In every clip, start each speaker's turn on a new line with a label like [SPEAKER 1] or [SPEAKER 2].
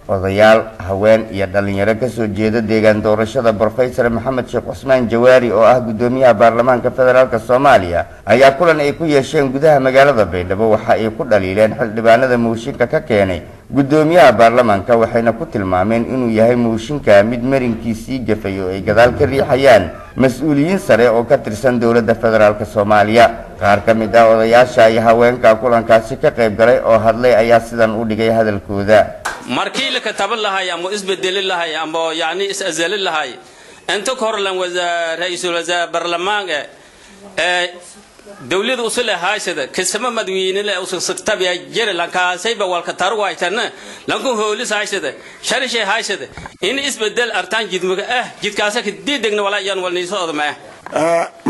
[SPEAKER 1] odayaal haween iyo dhalinyaro ka soo jeeda deegaan doorashada Professor Maxamed Sheekh Cusmaan Jawaari oo ah gudoomiyaha baarlamaanka federaalka Soomaaliya ayaa kulan ay ku yeesheen gudaha magaalada Baydhabo waxa ay ku dhaliileen xildhibaanada mooshinka ka keenay gudoomiyaha baarlamaanka waxayna ku tilmaameen inuu yahay mooshinka mid marinkiisii gafay oo ay gadaal ka riixayaan mas'uuliyiin sare oo ka tirsan dawladda federaalka Soomaaliya qaar ka mid ah odayaasha iyo haweenka kulankaasi ka qayb galay oo hadlay ayaa sidan u dhigay hadalkooda
[SPEAKER 2] markii la kataban lahaay ama isbedel lahaay ama yaani isazal lahaay inta korlan ra'iisul wasaar baarlamaanka dawladda usul haysada kasama madwiine la usul saktabiya jira la kaasayba walka tarwaaytana lanku hoolis haysada sharishay haysada in isbedel artaan jidmaga jidkaasa ka diidagna wala yaan walniiso odma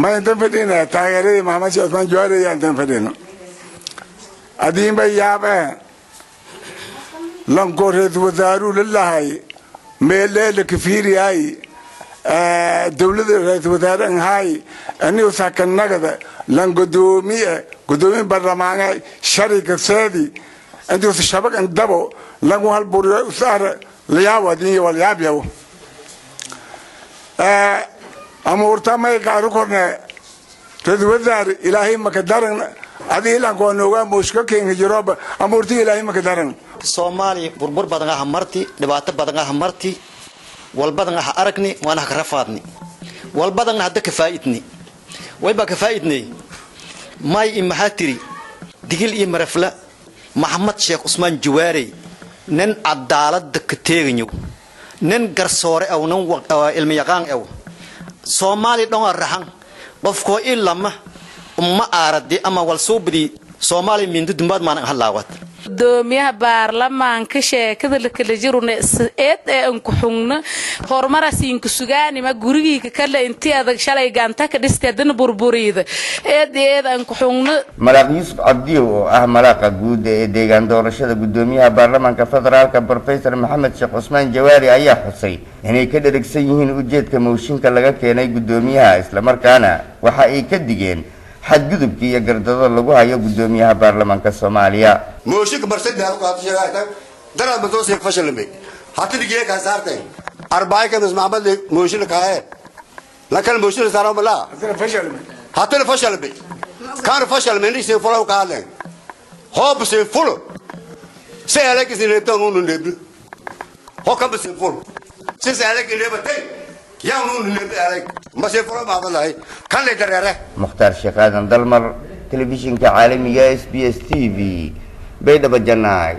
[SPEAKER 3] ma inta fadina taageeray Maxamed Sheekh Cusmaan Jawaari inta fadina adiin bay yaaba lanko ra'iisul wasaaru lillahi meelele kafiriyay dawladda ra'iisul wasaaran hay ani usakan nagada lan gudoomiye baarlamaanka sharika saadi intuu shabagan dabo lagu hal buriyo usar liyaawadi wal yaabiyo amurta may gaaru korne ra'iisul wasaar ilaahay makadaran adii lan ko nooga mushka keen jiroba amurti ilaahay makadaran
[SPEAKER 4] Soomaali burbur badan ah marti dhibaato badan ah marti wal badan ah aragni waana ka rafaadni wal badan hadda ka faa'iidni wayba ka faa'iidnay may imahatiri digil iyo marafla Maxamed Sheekh Cusmaan Jawaari nin cadaalad ka teeganyo nin garsoore aw nin ilmi yaqaan aw Soomaali dhan raxan qofko ilama umma aradi ama wal suubdi Soomaali mindu dumad maan halaawad
[SPEAKER 5] gudoomiyaha baarlamaanka sheekada la kala jiruna aan ku xugna horumarasiin ku sugaani ma guriga kale intii adag shalay gaanta ka dhisteedna burburiyada aan ku xugna
[SPEAKER 1] Malaaq Yuusuf Cabdi oo ah malaaqa guud ee deegaan doorashada gudoomiyaha baarlamaanka federaalka Professor Maxamed Sheekh Cusmaan Jawaari ayaa xusay inay ka dherigsan yihiin ujeedka mooshinka laga keenay gudoomiyaha isla markaana waxa ay ka digeen xadgudubka iyo gardado lagu hayo gudoomiyaha baarlamaanka Soomaaliya
[SPEAKER 6] موشك برسد هذا قاطع شيء ترى بتوصل فشل بي حتى اللي جاك هزارتين أربعة كم اسمع بدل موشل كاهي لكن موشل صاروا بلا حتى الفشل بي كان فشل من ريس فلو كالين هو بس فلو سألك إذا نبتون نبل هو كم بس فلو سألك إذا نبتين يا نبل عليك بس فلو ما بالله كان لدرجة
[SPEAKER 1] مختار شيخ آدم دلمر تلفزيون كعالمي SBS TV Baydhabo Janay